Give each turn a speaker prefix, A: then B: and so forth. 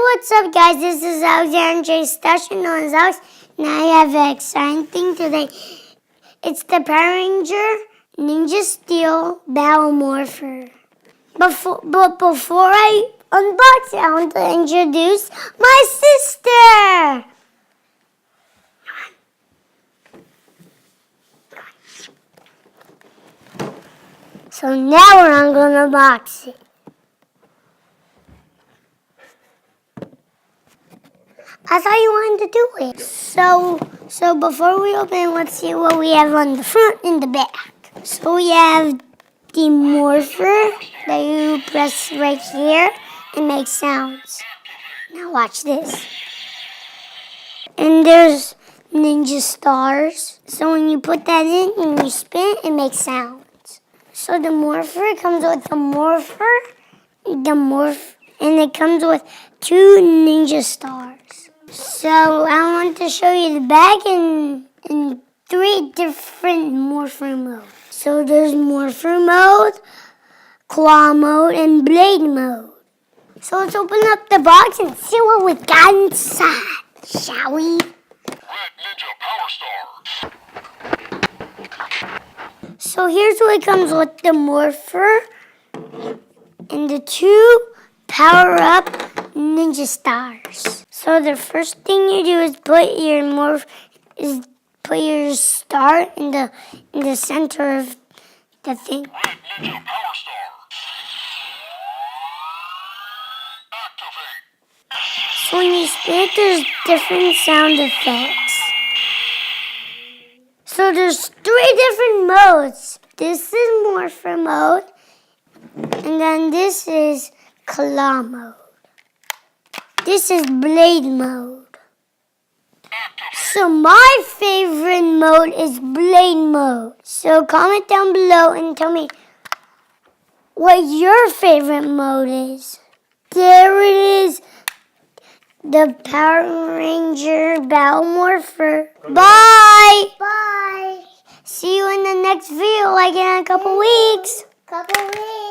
A: what's up, guys? This is Alex and Ady, station known as Alex, and I have an exciting thing today. It's the Power Ranger Ninja Steel Battle Morpher. But before I unbox it, I want to introduce my sister. So now I'm going to unbox it. I thought you wanted to do it. So before we open it, let's see what we have on the front and the back. So we have the Morpher that you press right here and make sounds. Now watch this. And there's ninja stars. So when you put that in and you spin it makes sounds. So the Morpher comes with the Morpher, and it comes with 2 ninja stars. So I want to show you the bag in 3 different Morpher modes. So there's Morpher mode, Claw mode, and Blade mode. So let's open up the box and see what we got inside, shall we?
B: Red Ninja Power Stars.
A: So here's what comes with the Morpher and the 2 power-up ninja stars. So the first thing you do is put your star in the center of the thing.
B: Red Ninja Power Stars. Activate.
A: So when you spin it, there's different sound effects. So there's 3 different modes. This is Morpher mode, and then this is Claw mode. This is Blade mode. So my favorite mode is Blade mode. So comment down below and tell me what your favorite mode is. There it is. The Power Ranger Battle Morpher. Bye!
C: Bye.
A: See you in the next video, like in a couple weeks.
C: Couple weeks.